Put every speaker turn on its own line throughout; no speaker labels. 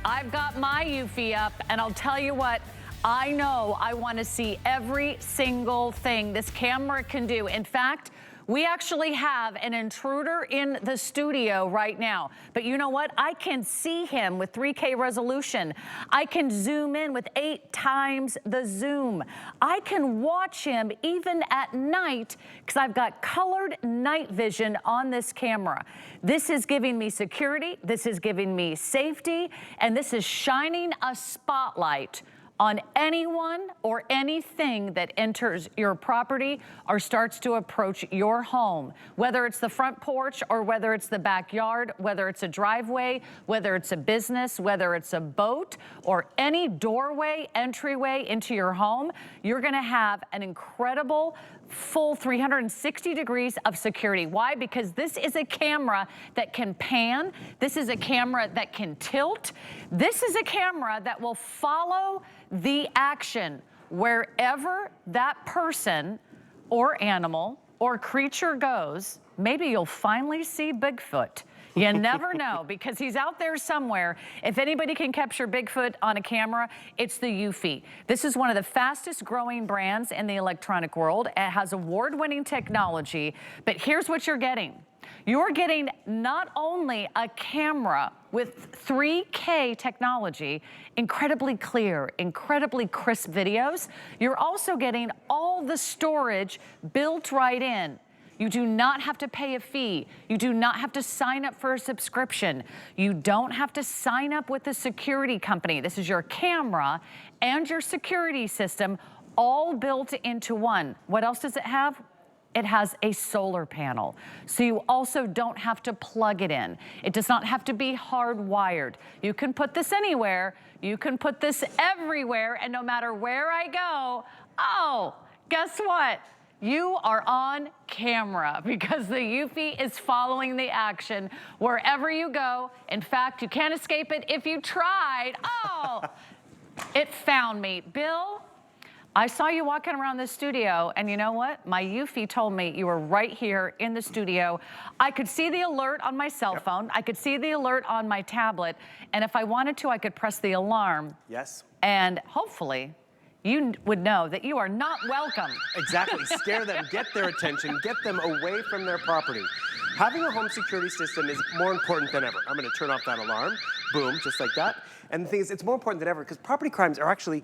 I've got my Eufy up, and I'll tell you what, I know I want to see every single thing this camera can do. In fact, we actually have an intruder in the studio right now. But you know what? I can see him with 3K resolution. I can zoom in with 8 times the zoom. I can watch him even at night because I've got colored night vision on this camera. This is giving me security, this is giving me safety, and this is shining a spotlight on anyone or anything that enters your property or starts to approach your home, whether it's the front porch or whether it's the backyard, whether it's a driveway, whether it's a business, whether it's a boat, or any doorway, entryway into your home, you're gonna have an incredible full 360 degrees of security. Why? Because this is a camera that can pan. This is a camera that can tilt. This is a camera that will follow the action wherever that person or animal or creature goes. Maybe you'll finally see Bigfoot. You never know, because he's out there somewhere. If anybody can capture Bigfoot on a camera, it's the Eufy. This is one of the fastest growing brands in the electronic world. It has award-winning technology, but here's what you're getting. You're getting not only a camera with 3K technology, incredibly clear, incredibly crisp videos, you're also getting all the storage built right in. You do not have to pay a fee. You do not have to sign up for a subscription. You don't have to sign up with a security company. This is your camera and your security system all built into one. What else does it have? It has a solar panel. So you also don't have to plug it in. It does not have to be hardwired. You can put this anywhere. You can put this everywhere, and no matter where I go, oh, guess what? You are on camera because the Eufy is following the action wherever you go. In fact, you can't escape it if you tried. Oh, it found me. Bill, I saw you walking around the studio, and you know what? My Eufy told me you were right here in the studio. I could see the alert on my cell phone. I could see the alert on my tablet. And if I wanted to, I could press the alarm.
Yes.
And hopefully, you would know that you are not welcome.
Exactly. Scare them, get their attention, get them away from their property. Having a home security system is more important than ever. I'm going to turn off that alarm. Boom, just like that. And the thing is, it's more important than ever because property crimes are actually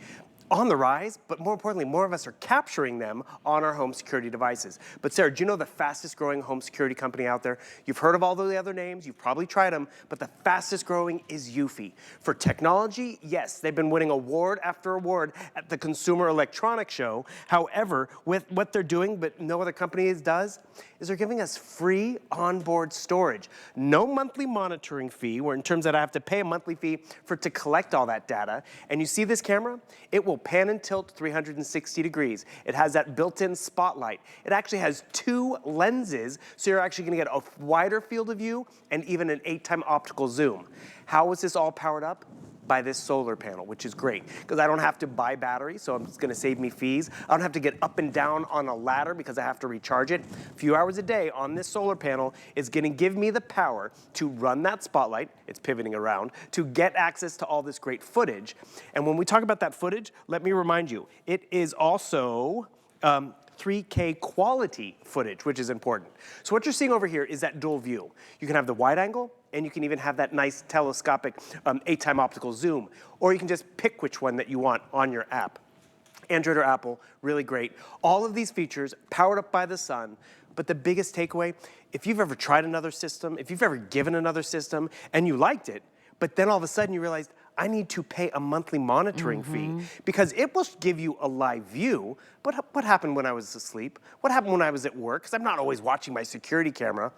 on the rise, but more importantly, more of us are capturing them on our home security devices. But Sarah, do you know the fastest growing home security company out there? You've heard of all the other names, you've probably tried them, but the fastest growing is Eufy. For technology, yes, they've been winning award after award at the Consumer Electronics Show. However, with what they're doing, but no other company does, is they're giving us free onboard storage. No monthly monitoring fee, where in terms that I have to pay a monthly fee to collect all that data. And you see this camera? It will pan and tilt 360 degrees. It has that built-in spotlight. It actually has 2 lenses, so you're actually gonna get a wider field of view and even an 8-time optical zoom. How is this all powered up? By this solar panel, which is great because I don't have to buy batteries, so it's going to save me fees. I don't have to get up and down on a ladder because I have to recharge it. A few hours a day on this solar panel is going to give me the power to run that spotlight, it's pivoting around, to get access to all this great footage. And when we talk about that footage, let me remind you, it is also 3K quality footage, which is important. So what you're seeing over here is that dual view. You can have the wide angle, and you can even have that nice telescopic 8-time optical zoom, or you can just pick which one that you want on your app. Android or Apple, really great. All of these features powered up by the sun, but the biggest takeaway, if you've ever tried another system, if you've ever given another system and you liked it, but then all of a sudden you realized, I need to pay a monthly monitoring fee because it will give you a live view. But what happened when I was asleep? What happened when I was at work? Because I'm not always watching my security camera.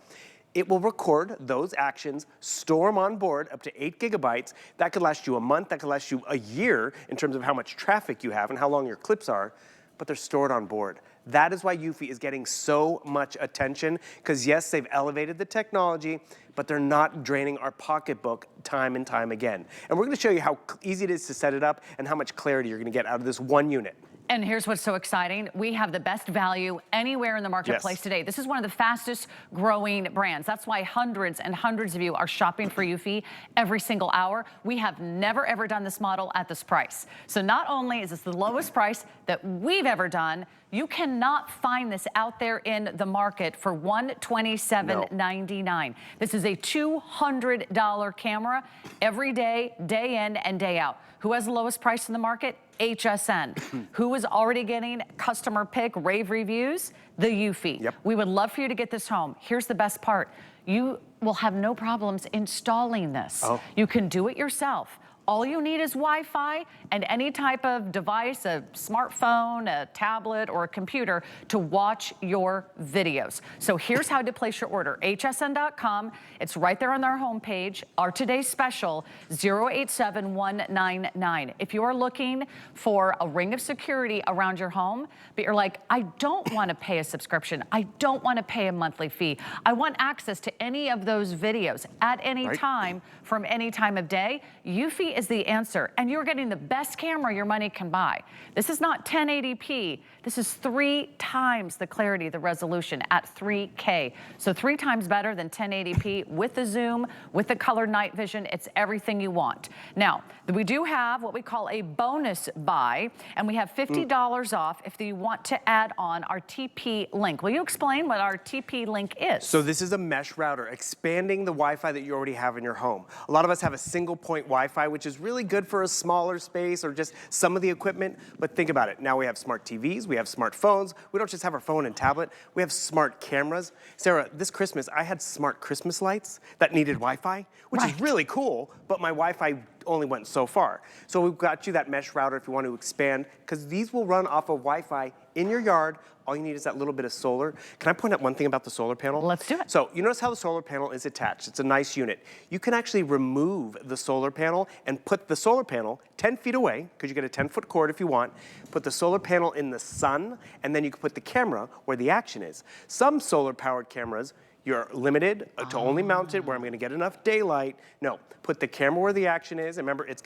It will record those actions, store them on board up to 8 gigabytes. That could last you a month, that could last you a year in terms of how much traffic you have and how long your clips are, but they're stored on board. That is why Eufy is getting so much attention, because yes, they've elevated the technology, but they're not draining our pocketbook time and time again. And we're gonna show you how easy it is to set it up and how much clarity you're gonna get out of this one unit.
And here's what's so exciting. We have the best value anywhere in the marketplace today. This is one of the fastest growing brands. That's why hundreds and hundreds of you are shopping for Eufy every single hour. We have never ever done this model at this price. So not only is this the lowest price that we've ever done, you cannot find this out there in the market for $127.99. This is a $200 camera every day, day in and day out. Who has the lowest price in the market? HSN. Who is already getting customer pick, rave reviews? The Eufy.
Yep.
We would love for you to get this home. Here's the best part. You will have no problems installing this. You can do it yourself. All you need is Wi-Fi and any type of device, a smartphone, a tablet, or a computer to watch your videos. So here's how to place your order. hsn.com. It's right there on our homepage. Our today's special, 087199. If you are looking for a ring of security around your home, but you're like, I don't want to pay a subscription. I don't want to pay a monthly fee. I want access to any of those videos at any time from any time of day. Eufy is the answer, and you're getting the best camera your money can buy. This is not 1080p. This is 3 times the clarity, the resolution at 3K. So 3 times better than 1080p with the zoom, with the color night vision. It's everything you want. Now, we do have what we call a bonus buy, and we have $50 off if you want to add on our TP link. Will you explain what our TP link is?
So this is a mesh router, expanding the Wi-Fi that you already have in your home. A lot of us have a single point Wi-Fi, which is really good for a smaller space or just some of the equipment, but think about it. Now we have smart TVs, we have smartphones. We don't just have our phone and tablet, we have smart cameras. Sarah, this Christmas, I had smart Christmas lights that needed Wi-Fi, which is really cool, but my Wi-Fi only went so far. So we've got you that mesh router if you want to expand, because these will run off of Wi-Fi in your yard. All you need is that little bit of solar. Can I point out one thing about the solar panel?
Let's do it.
So you notice how the solar panel is attached. It's a nice unit. You can actually remove the solar panel and put the solar panel 10 feet away, because you get a 10-foot cord if you want. Put the solar panel in the sun, and then you can put the camera where the action is. Some solar-powered cameras, you're limited to only mount it where I'm gonna get enough daylight. No, put the camera where the action is. And remember, it's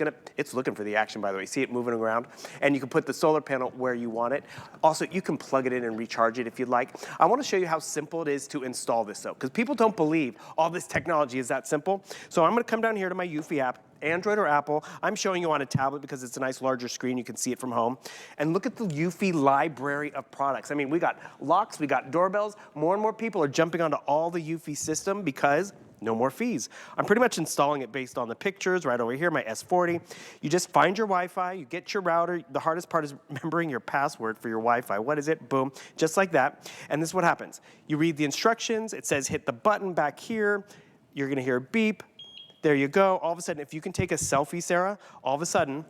looking for the action, by the way. See it moving around? And you can put the solar panel where you want it. Also, you can plug it in and recharge it if you'd like. I wanna show you how simple it is to install this though, because people don't believe all this technology is that simple. So I'm gonna come down here to my Eufy app, Android or Apple. I'm showing you on a tablet because it's a nice larger screen. You can see it from home. And look at the Eufy library of products. I mean, we got locks, we got doorbells. More and more people are jumping onto all the Eufy system because no more fees. I'm pretty much installing it based on the pictures right over here, my S340. You just find your Wi-Fi, you get your router. The hardest part is remembering your password for your Wi-Fi. What is it? Boom, just like that. And this is what happens. You read the instructions. It says hit the button back here. You're gonna hear a beep. There you go. All of a sudden, if you can take a selfie, Sarah, all of a sudden,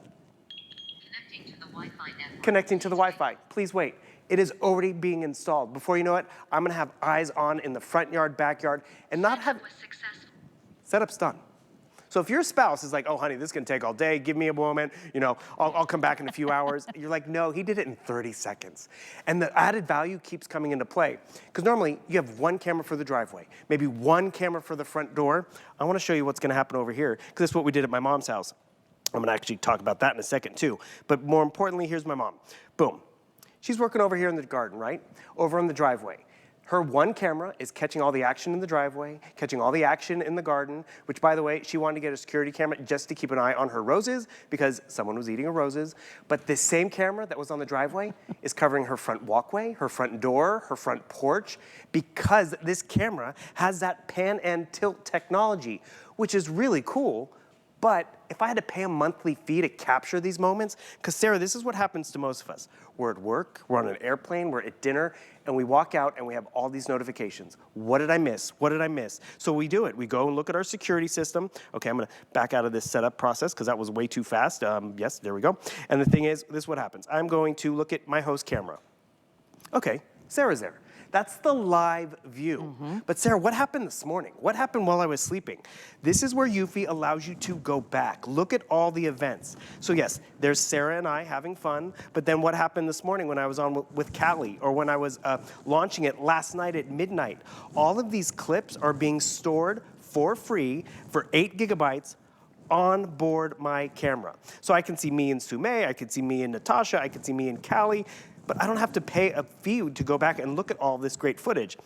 connecting to the Wi-Fi network. Connecting to the Wi-Fi. Please wait. It is already being installed. Before you know it, I'm gonna have eyes on in the front yard, backyard, and not have, setup's done. So if your spouse is like, oh honey, this is gonna take all day, give me a moment, you know, I'll come back in a few hours. You're like, no, he did it in 30 seconds. And the added value keeps coming into play. Because normally you have one camera for the driveway, maybe one camera for the front door. I wanna show you what's gonna happen over here, because this is what we did at my mom's house. I'm gonna actually talk about that in a second too. But more importantly, here's my mom. Boom. She's working over here in the garden, right? Over in the driveway. Her one camera is catching all the action in the driveway, catching all the action in the garden, which by the way, she wanted to get a security camera just to keep an eye on her roses because someone was eating her roses. But this same camera that was on the driveway is covering her front walkway, her front door, her front porch, because this camera has that pan and tilt technology, which is really cool. But if I had to pay a monthly fee to capture these moments, because Sarah, this is what happens to most of us. We're at work, we're on an airplane, we're at dinner, and we walk out and we have all these notifications. What did I miss? What did I miss? So we do it. We go and look at our security system. Okay, I'm gonna back out of this setup process because that was way too fast. Yes, there we go. And the thing is, this is what happens. I'm going to look at my host camera. Okay, Sarah's there. That's the live view. But Sarah, what happened this morning? What happened while I was sleeping? This is where Eufy allows you to go back. Look at all the events. So yes, there's Sarah and I having fun, but then what happened this morning when I was on with Callie, or when I was launching it last night at midnight? All of these clips are being stored for free for 8 gigabytes on board my camera. So I can see me and Sume, I can see me and Natasha, I can see me and Callie, but I don't have to pay a fee to go back and look at all this great footage.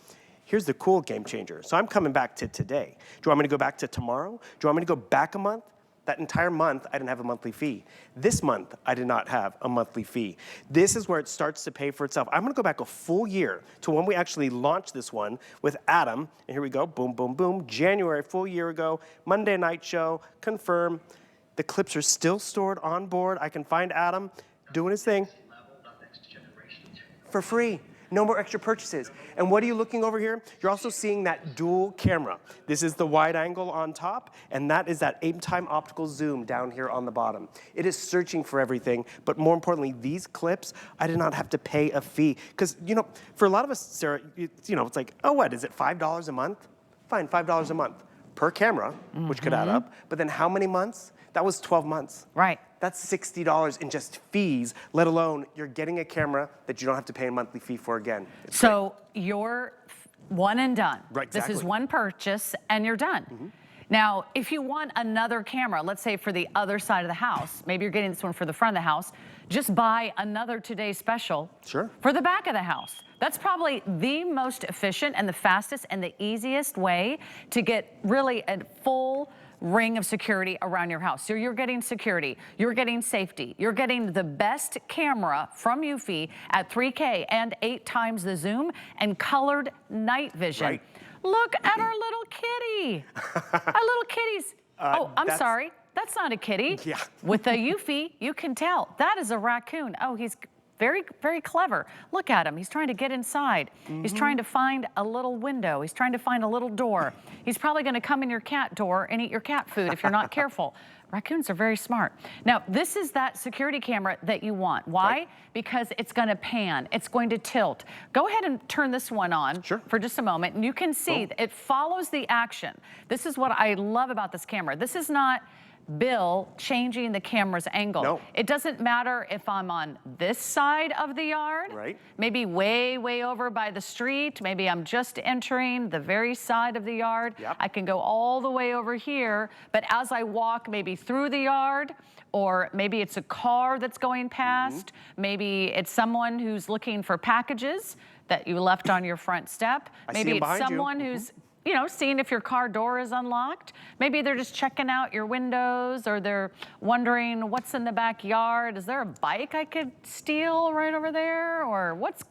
Here's the cool game changer. So I'm coming back to today. Do you want me to go back to tomorrow? Do you want me to go back a month? That entire month, I didn't have a monthly fee. This month, I did not have a monthly fee. This is where it starts to pay for itself. I'm gonna go back a full year to when we actually launched this one with Adam. And here we go, boom, boom, boom. January, full year ago, Monday night show, confirm. The clips are still stored on board. I can find Adam doing his thing for free. No more extra purchases. And what are you looking over here? You're also seeing that dual camera. This is the wide angle on top, and that is that 8-time optical zoom down here on the bottom. It is searching for everything, but more importantly, these clips, I did not have to pay a fee. Because, you know, for a lot of us, Sarah, you know, it's like, oh, what, is it $5 a month? Fine, $5 a month per camera, which could add up. But then how many months? That was 12 months.
Right.
That's $60 in just fees, let alone you're getting a camera that you don't have to pay a monthly fee for again. It's
so you're one and done.
Right, exactly.
This is one purchase and you're done. Now, if you want another camera, let's say for the other side of the house, maybe you're getting this one for the front of the house, just buy another Today's Special for the back of the house. That's probably the most efficient and the fastest and the easiest way to get really a full ring of security around your house. So you're getting security, you're getting safety, you're getting the best camera from Eufy at 3K and 8 times the zoom and colored night vision.
Right.
Look at our little kitty. Our little kitties. Oh, I'm sorry. That's not a kitty.
Yeah.
With the Eufy, you can tell. That is a raccoon. Oh, he's very, very clever. Look at him. He's trying to get inside. He's trying to find a little window. He's trying to find a little door. He's probably going to come in your cat door and eat your cat food if you're not careful. Raccoons are very smart. Now, this is that security camera that you want. Why?
Right.
Because it's going to pan. It's going to tilt. Go ahead and turn this one on for just a moment, and you can see it follows the action. This is what I love about this camera. This is not Bill changing the camera's angle.
No.
It doesn't matter if I'm on this side of the yard, maybe way, way over by the street, maybe I'm just entering the very side of the yard. I can go all the way over here, but as I walk maybe through the yard, or maybe it's a car that's going past, maybe it's someone who's looking for packages that you left on your front step, maybe it's someone who's you know, seeing if your car door is unlocked. Maybe they're just checking out your windows, or they're wondering what's in the backyard. Is there a bike I could steal right over there? Or what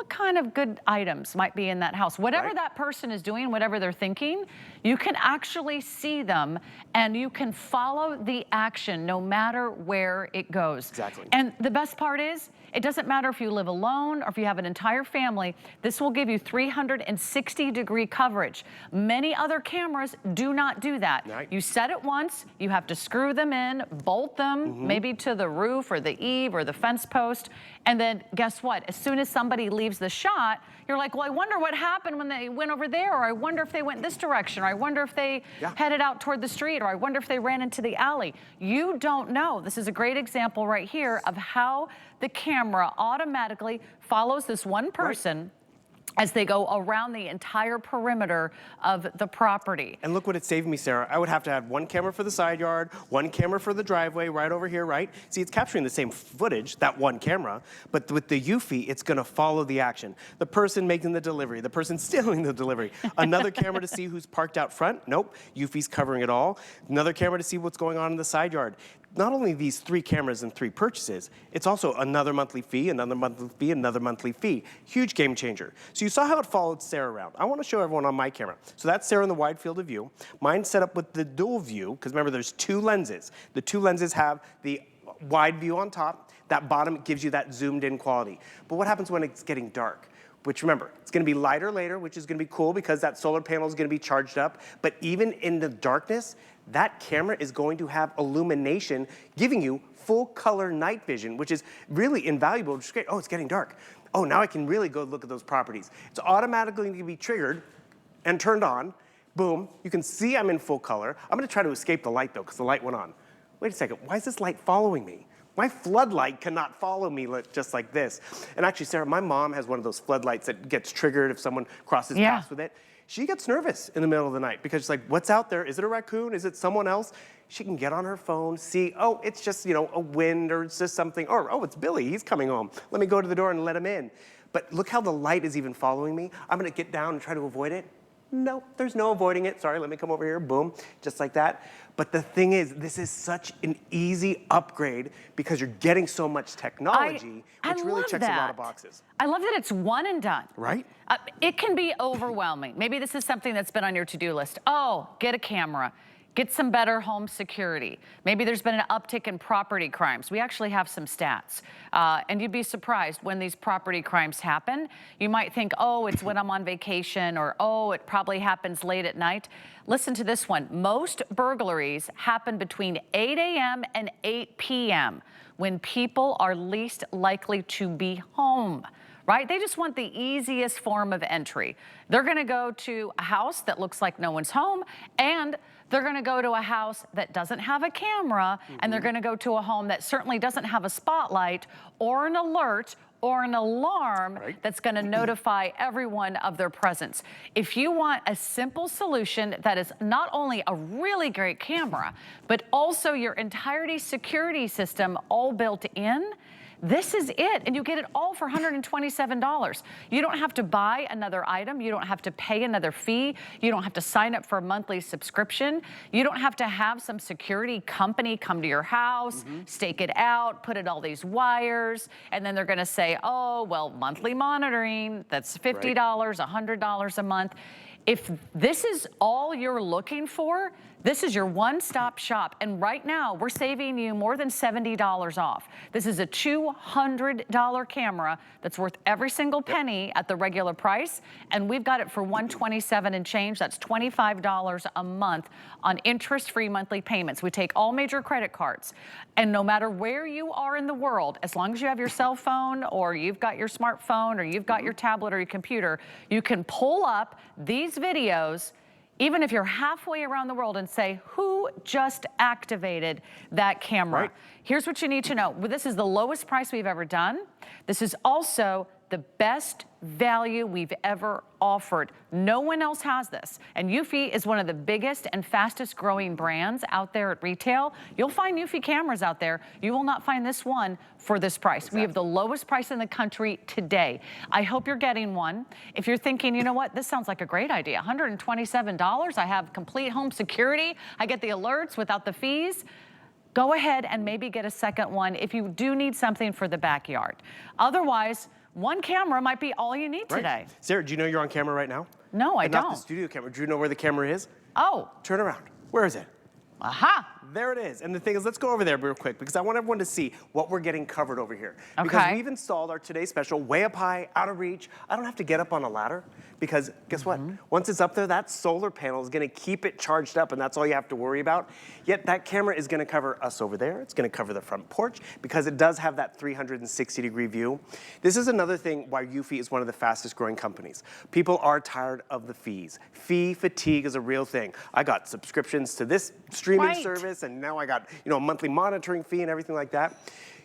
kind of good items might be in that house? Whatever that person is doing, whatever they're thinking, you can actually see them and you can follow the action no matter where it goes.
Exactly.
And the best part is, it doesn't matter if you live alone or if you have an entire family, this will give you 360-degree coverage. Many other cameras do not do that. You set it once, you have to screw them in, bolt them, maybe to the roof or the eave or the fence post, and then guess what? As soon as somebody leaves the shot, you're like, well, I wonder what happened when they went over there, or I wonder if they went this direction, or I wonder if they headed out toward the street, or I wonder if they ran into the alley. You don't know. This is a great example right here of how the camera automatically follows this one person as they go around the entire perimeter of the property.
And look what it saved me, Sarah. I would have to have one camera for the side yard, one camera for the driveway right over here, right? See, it's capturing the same footage, that one camera, but with the Eufy, it's gonna follow the action. The person making the delivery, the person stealing the delivery. Another camera to see who's parked out front. Nope, Eufy's covering it all. Another camera to see what's going on in the side yard. Not only these 3 cameras and 3 purchases, it's also another monthly fee, another monthly fee, another monthly fee. Huge game changer. So you saw how it followed Sarah around. I want to show everyone on my camera. So that's Sarah in the wide field of view. Mine's set up with the dual view, because remember there's 2 lenses. The 2 lenses have the wide view on top. That bottom gives you that zoomed in quality. But what happens when it's getting dark? Which remember, it's gonna be lighter later, which is gonna be cool because that solar panel is gonna be charged up. But even in the darkness, that camera is going to have illumination, giving you full color night vision, which is really invaluable, which is great. Oh, it's getting dark. Oh, now I can really go look at those properties. It's automatically going to be triggered and turned on. Boom, you can see I'm in full color. I'm gonna try to escape the light though, because the light went on. Wait a second, why is this light following me? My floodlight cannot follow me just like this. And actually, Sarah, my mom has one of those floodlights that gets triggered if someone crosses paths with it. She gets nervous in the middle of the night because she's like, what's out there? Is it a raccoon? Is it someone else? She can get on her phone, see, oh, it's just, you know, a wind or it's just something, or, oh, it's Billy, he's coming home. Let me go to the door and let him in. But look how the light is even following me. I'm gonna get down and try to avoid it. No, there's no avoiding it. Sorry, let me come over here, boom, just like that. But the thing is, this is such an easy upgrade because you're getting so much technology, which really checks a lot of boxes.
I love that it's one and done.
Right?
It can be overwhelming. Maybe this is something that's been on your to-do list. Oh, get a camera. Get some better home security. Maybe there's been an uptick in property crimes. We actually have some stats. And you'd be surprised when these property crimes happen. You might think, oh, it's when I'm on vacation, or oh, it probably happens late at night. Listen to this one. Most burglaries happen between 8 a.m. and 8 p.m. when people are least likely to be home. Right? They just want the easiest form of entry. They're gonna go to a house that looks like no one's home, and they're gonna go to a house that doesn't have a camera, and they're gonna go to a home that certainly doesn't have a spotlight or an alert or an alarm that's gonna notify everyone of their presence. If you want a simple solution that is not only a really great camera, but also your entirety security system all built in, this is it, and you get it all for $127. You don't have to buy another item. You don't have to pay another fee. You don't have to sign up for a monthly subscription. You don't have to have some security company come to your house, stake it out, put in all these wires, and then they're gonna say, oh, well, monthly monitoring, that's $50, $100 a month. If this is all you're looking for, this is your one-stop shop. And right now, we're saving you more than $70 off. This is a $200 camera that's worth every single penny at the regular price. And we've got it for $127 and change. That's $25 a month on interest-free monthly payments. We take all major credit cards. And no matter where you are in the world, as long as you have your cell phone or you've got your smartphone or you've got your tablet or your computer, you can pull up these videos even if you're halfway around the world and say, who just activated that camera? Here's what you need to know. This is the lowest price we've ever done. This is also the best value we've ever offered. No one else has this. And Eufy is one of the biggest and fastest growing brands out there at retail. You'll find Eufy cameras out there. You will not find this one for this price. We have the lowest price in the country today. I hope you're getting one. If you're thinking, you know what, this sounds like a great idea. $127, I have complete home security. I get the alerts without the fees. Go ahead and maybe get a second one if you do need something for the backyard. Otherwise, one camera might be all you need today.
Sarah, do you know you're on camera right now?
No, I don't.
Not the studio camera. Do you know where the camera is?
Oh.
Turn around. Where is it?
Aha.
There it is. And the thing is, let's go over there real quick because I want everyone to see what we're getting covered over here. Because we've installed our Today Special way up high, out of reach. I don't have to get up on a ladder because guess what? Once it's up there, that solar panel is gonna keep it charged up and that's all you have to worry about. Yet that camera is gonna cover us over there. It's gonna cover the front porch because it does have that 360-degree view. This is another thing why Eufy is one of the fastest growing companies. People are tired of the fees. Fee fatigue is a real thing. I got subscriptions to this streaming service and now I got, you know, a monthly monitoring fee and everything like that.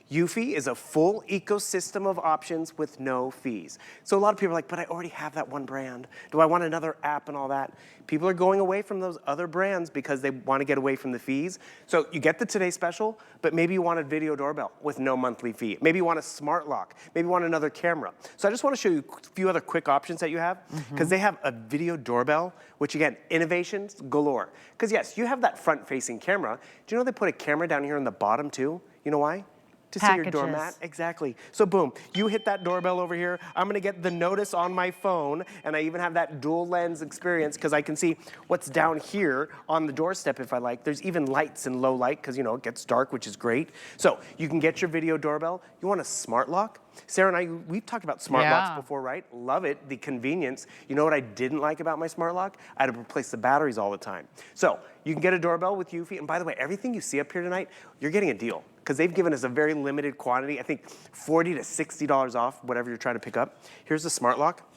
Eufy is a full ecosystem of options with no fees. So a lot of people are like, but I already have that one brand. Do I want another app and all that? People are going away from those other brands because they want to get away from the fees. So you get the Today Special, but maybe you want a video doorbell with no monthly fee. Maybe you want a smart lock. Maybe you want another camera. So I just want to show you a few other quick options that you have because they have a video doorbell, which again, innovations galore. Because yes, you have that front-facing camera. Do you know they put a camera down here in the bottom too? You know why? To see your doormat, exactly. So boom, you hit that doorbell over here. I'm gonna get the notice on my phone, and I even have that dual lens experience because I can see what's down here on the doorstep if I like. There's even lights in low light because you know it gets dark, which is great. So you can get your video doorbell. You want a smart lock? Sarah and I, we've talked about smart locks before, right? Love it, the convenience. You know what I didn't like about my smart lock? I had to replace the batteries all the time. So you can get a doorbell with Eufy, and by the way, everything you see up here tonight, you're getting a deal because they've given us a very limited quantity, I think $40 to $60 off, whatever you're trying to pick up. Here's the smart lock.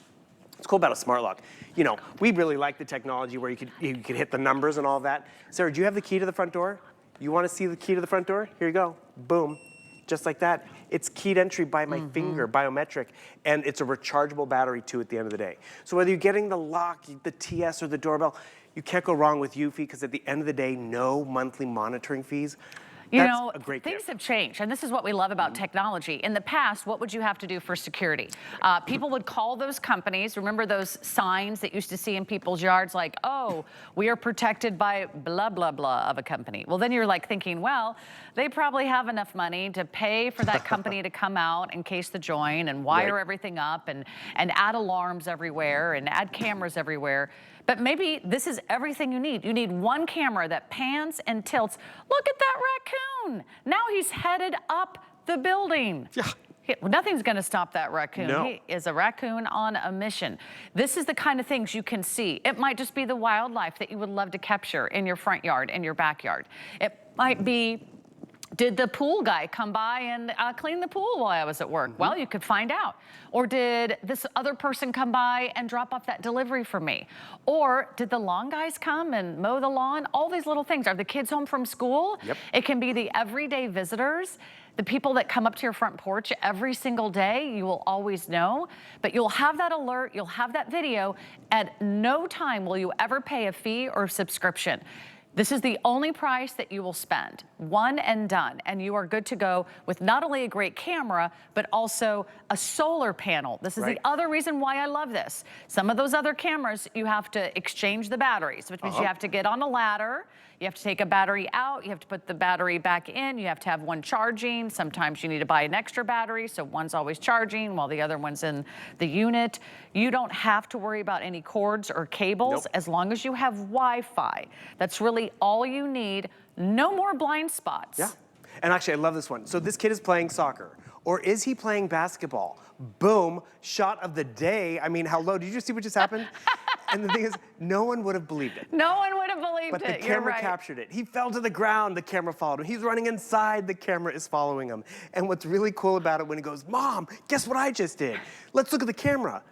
What's cool about a smart lock? You know, we really like the technology where you could hit the numbers and all that. Sarah, do you have the key to the front door? You want to see the key to the front door? Here you go, boom. just like that. It's keyed entry by my finger, biometric, and it's a rechargeable battery too at the end of the day. So whether you're getting the lock, the TS, or the doorbell, you can't go wrong with Eufy, because at the end of the day, no monthly monitoring fees.
You
That's
know,
a great
things
gift.
have changed, and this is what we love about technology. In the past, what would you have to do for security? People would call those companies. Remember those signs that you used to see in people's yards like, oh, we are protected by blah, blah, blah of a company. Well, then you're like thinking, well, they probably have enough money to pay for that company to come out and case the joint and wire everything up and add alarms everywhere and add cameras everywhere. But maybe this is everything you need. You need one camera that pans and tilts. Look at that raccoon. Now he's headed up the building.
Yeah.
Nothing's going to stop that raccoon.
No.
He is a raccoon on a mission. This is the kind of things you can see. It might just be the wildlife that you would love to capture in your front yard, in your backyard. It might be, did the pool guy come by and clean the pool while I was at work? Well, you could find out. Or did this other person come by and drop off that delivery for me? Or did the lawn guys come and mow the lawn? All these little things. Are the kids home from school?
Yep.
It can be the everyday visitors, the people that come up to your front porch every single day. You will always know, but you'll have that alert, you'll have that video. At no time will you ever pay a fee or subscription. This is the only price that you will spend, one and done, and you are good to go with not only a great camera, but also a solar panel. This is the other reason why I love this. Some of those other cameras, you have to exchange the batteries, which means you have to get on a ladder, you have to take a battery out, you have to put the battery back in, you have to have one charging. Sometimes you need to buy an extra battery, so one's always charging while the other one's in the unit. You don't have to worry about any cords or cables as long as you have Wi-Fi. That's really all you need. No more blind spots.
Yeah. And actually, I love this one. So this kid is playing soccer. Or is he playing basketball? Boom, shot of the day. I mean, hello, did you see what just happened? And the thing is, no one would have believed it.
No one would have believed
But
it.
the camera captured it. He fell to the ground, the camera followed him. He's running inside, the camera is following him. And what's really cool about it when he goes, Mom, guess what I just did? Let's look at the camera.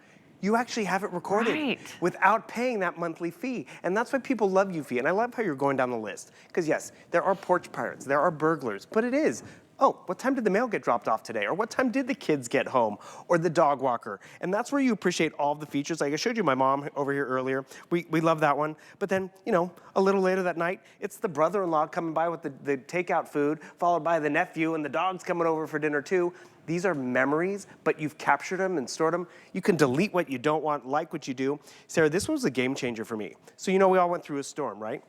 You actually have it recorded without paying that monthly fee. And that's why people love Eufy. And I love how you're going down the list. Because yes, there are porch pirates, there are burglars, but it is, oh, what time did the mail get dropped off today? Or what time did the kids get home? Or the dog walker? And that's where you appreciate all the features. Like I showed you my mom over here earlier. We love that one. But then, you know, a little later that night, it's the brother-in-law coming by with the takeout food, followed by the nephew, and the dog's coming over for dinner too. These are memories, but you've captured them and stored them. You can delete what you don't want, like what you do. Sarah, this one was a game changer for me. So you know we all went through a storm, right?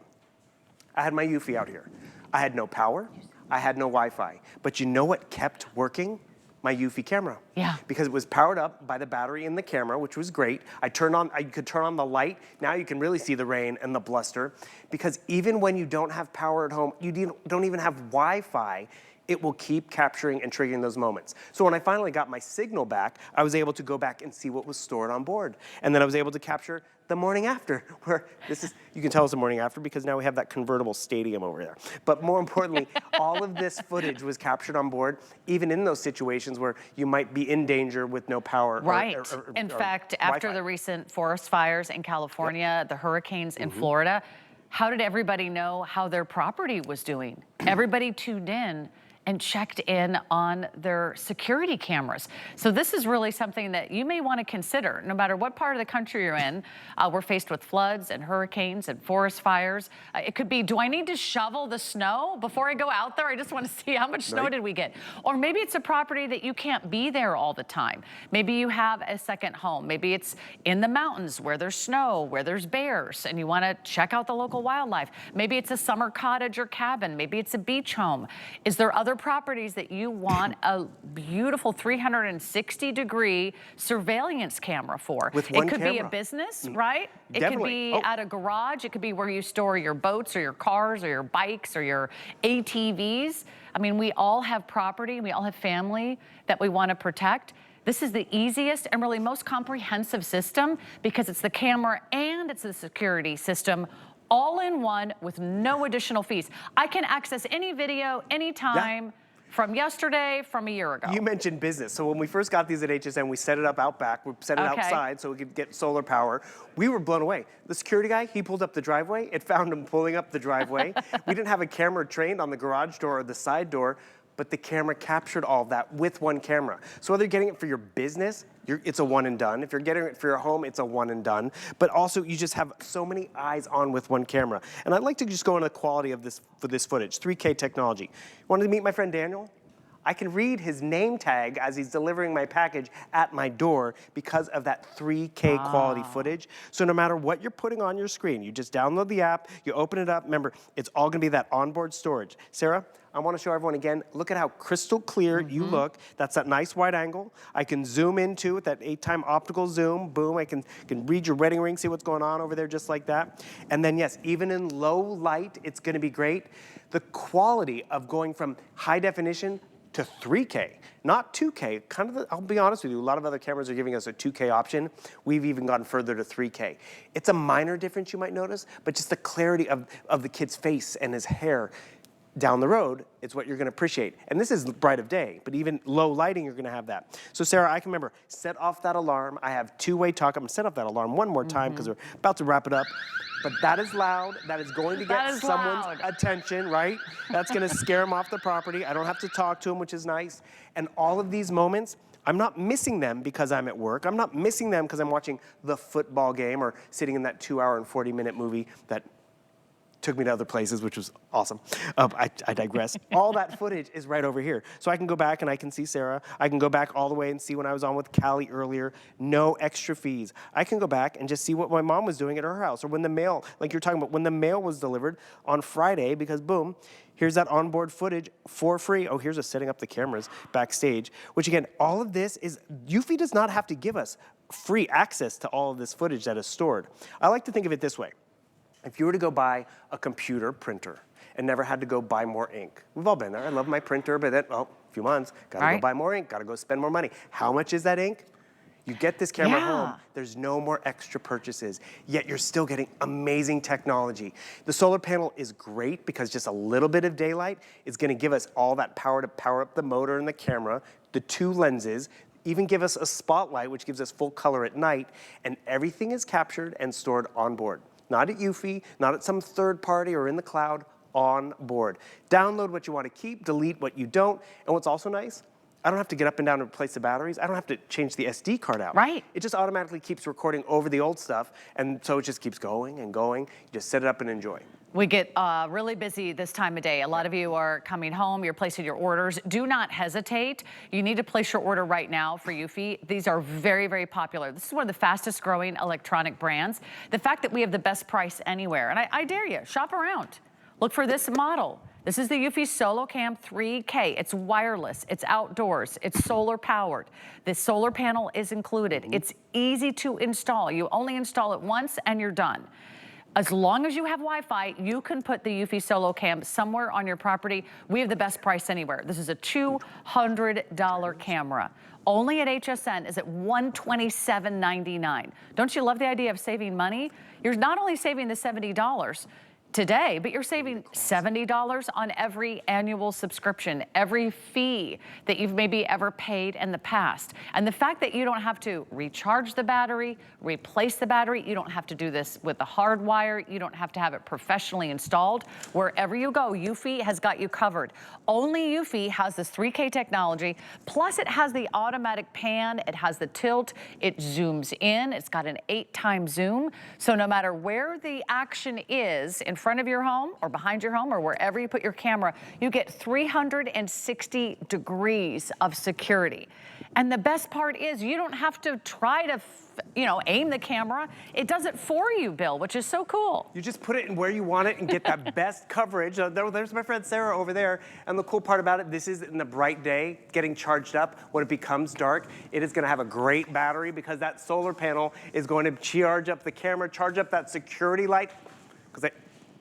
I had my Eufy out here. I had no power. I had no Wi-Fi. But you know what kept working? My Eufy camera.
Yeah.
Because it was powered up by the battery in the camera, which was great. I could turn on the light. Now you can really see the rain and the bluster. Because even when you don't have power at home, you don't even have Wi-Fi, it will keep capturing and triggering those moments. So when I finally got my signal back, I was able to go back and see what was stored on board. And then I was able to capture the morning after, where this is, you can tell it's the morning after because now we have that convertible stadium over there. But more importantly, all of this footage was captured on board, even in those situations where you might be in danger with no power.
Right. In fact, after the recent forest fires in California, the hurricanes in Florida, how did everybody know how their property was doing? Everybody tuned in and checked in on their security cameras. So this is really something that you may want to consider. No matter what part of the country you're in, we're faced with floods and hurricanes and forest fires. It could be, do I need to shovel the snow before I go out there? I just want to see how much snow did we get. Or maybe it's a property that you can't be there all the time. Maybe you have a second home. Maybe it's in the mountains where there's snow, where there's bears, and you want to check out the local wildlife. Maybe it's a summer cottage or cabin. Maybe it's a beach home. Is there other properties that you want a beautiful 360-degree surveillance camera for?
With one
It could be a
camera.
business, right? It could
Definitely.
be at a garage. It could be where you store your boats or your cars or your bikes or your ATVs. I mean, we all have property. We all have family that we want to protect. This is the easiest and really most comprehensive system because it's the camera and it's the security system all in one with no additional fees. I can access any video, anytime, from yesterday, from a year ago.
You mentioned business. So when we first got these at HSN, we set it up out back. We set it outside so we could get solar power. We were blown away. The security guy, he pulled up the driveway. It found him pulling up the driveway. We didn't have a camera trained on the garage door or the side door. but the camera captured all of that with one camera. So whether you're getting it for your business, it's a one and done. If you're getting it for your home, it's a one and done. But also, you just have so many eyes on with one camera. And I'd like to just go into the quality of this for this footage, 3K technology. Wanted to meet my friend Daniel? I can read his name tag as he's delivering my package at my door because of that 3K quality footage. So no matter what you're putting on your screen, you just download the app, you open it up. Remember, it's all gonna be that onboard storage. Sarah, I wanna show everyone again, look at how crystal clear you look. That's that nice wide angle. I can zoom into with that 8-time optical zoom. Boom, I can read your wedding ring, see what's going on over there just like that. And then yes, even in low light, it's gonna be great. The quality of going from high definition to 3K, not 2K. I'll be honest with you, a lot of other cameras are giving us a 2K option. We've even gone further to 3K. It's a minor difference you might notice, but just the clarity of the kid's face and his hair down the road, it's what you're gonna appreciate. And this is bright of day, but even low lighting, you're gonna have that. So Sarah, I can remember, set off that alarm. I have two-way talk. I'm gonna set off that alarm one more time because we're about to wrap it up. But that is loud. That is going to get someone's attention, right? That's gonna scare them off the property. I don't have to talk to them, which is nice. And all of these moments, I'm not missing them because I'm at work. I'm not missing them because I'm watching the football game or sitting in that 2-hour and 40-minute movie that took me to other places, which was awesome. I digress. All that footage is right over here. So I can go back and I can see Sarah. I can go back all the way and see when I was on with Callie earlier. No extra fees. I can go back and just see what my mom was doing at her house, or when the mail, like you're talking about, when the mail was delivered on Friday, because boom, here's that onboard footage for free. Oh, here's us setting up the cameras backstage, which again, all of this is, Eufy does not have to give us free access to all of this footage that is stored. I like to think of it this way. If you were to go buy a computer printer and never had to go buy more ink, we've all been there. I love my printer, but then, a few months, gotta go buy more ink, gotta go spend more money. How much is that ink? You get this camera home, there's no more extra purchases, yet you're still getting amazing technology. The solar panel is great because just a little bit of daylight is gonna give us all that power to power up the motor and the camera, the two lenses, even give us a spotlight, which gives us full color at night, and everything is captured and stored on board. Not at Eufy, not at some third party or in the cloud, on board. Download what you want to keep, delete what you don't. And what's also nice, I don't have to get up and down and replace the batteries. I don't have to change the SD card out.
Right.
It just automatically keeps recording over the old stuff, and so it just keeps going and going. You just set it up and enjoy.
We get really busy this time of day. A lot of you are coming home, you're placing your orders. Do not hesitate. You need to place your order right now for Eufy. These are very, very popular. This is one of the fastest growing electronic brands. The fact that we have the best price anywhere, and I dare you, shop around. Look for this model. This is the Eufy SoloCam 3K. It's wireless, it's outdoors, it's solar powered. The solar panel is included. It's easy to install. You only install it once and you're done. As long as you have Wi-Fi, you can put the Eufy SoloCam somewhere on your property. We have the best price anywhere. This is a $200 camera. Only at HSN is at $127.99. Don't you love the idea of saving money? You're not only saving the $70 today, but you're saving $70 on every annual subscription, every fee that you've maybe ever paid in the past. And the fact that you don't have to recharge the battery, replace the battery, you don't have to do this with the hard wire, you don't have to have it professionally installed. Wherever you go, Eufy has got you covered. Only Eufy has this 3K technology, plus it has the automatic pan, it has the tilt, it zooms in, it's got an 8-time zoom. So no matter where the action is, in front of your home or behind your home or wherever you put your camera, you get 360 degrees of security. And the best part is you don't have to try to, aim the camera. It does it for you, Bill, which is so cool.
You just put it in where you want it and get that best coverage. There's my friend Sarah over there. And the cool part about it, this is in the bright day, getting charged up. When it becomes dark, it is gonna have a great battery because that solar panel is going to charge up the camera, charge up that security light. Because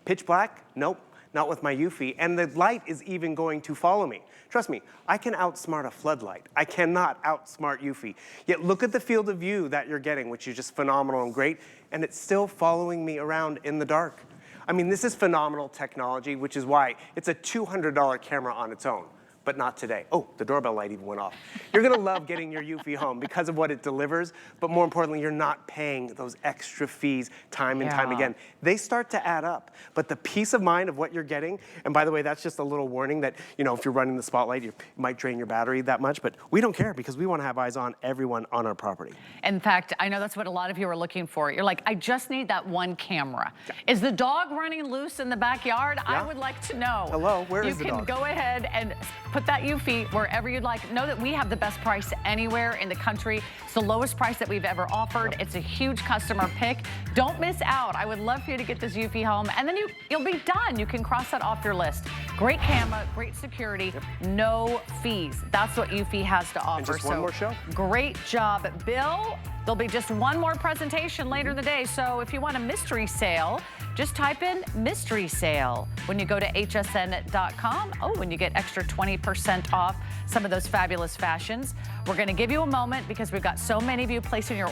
pitch black? Nope, not with my Eufy. And the light is even going to follow me. Trust me, I can outsmart a floodlight. I cannot outsmart Eufy. Yet look at the field of view that you're getting, which is just phenomenal and great, and it's still following me around in the dark. I mean, this is phenomenal technology, which is why it's a $200 camera on its own. but not today. Oh, the doorbell light even went off. You're gonna love getting your Eufy home because of what it delivers, but more importantly, you're not paying those extra fees time and time again. They start to add up, but the peace of mind of what you're getting, and by the way, that's just a little warning that, you know, if you're running the spotlight, you might drain your battery that much, but we don't care because we wanna have eyes on everyone on our property.
In fact, I know that's what a lot of you are looking for. You're like, I just need that one camera. Is the dog running loose in the backyard? I would like to know.
Hello, where is the dog?
You can go ahead and put that Eufy wherever you'd like. Know that we have the best price anywhere in the country. It's the lowest price that we've ever offered. It's a huge customer pick. Don't miss out. I would love for you to get this Eufy home, and then you'll be done. You can cross that off your list. Great camera, great security, no fees. That's what Eufy has to offer.
And just one more show.
Great job, Bill. There'll be just one more presentation later in the day, so if you want a mystery sale, just type in mystery sale when you go to hsn.com. Oh, and you get extra 20% off some of those fabulous fashions. We're going to give you a moment because we've got so many of you placing your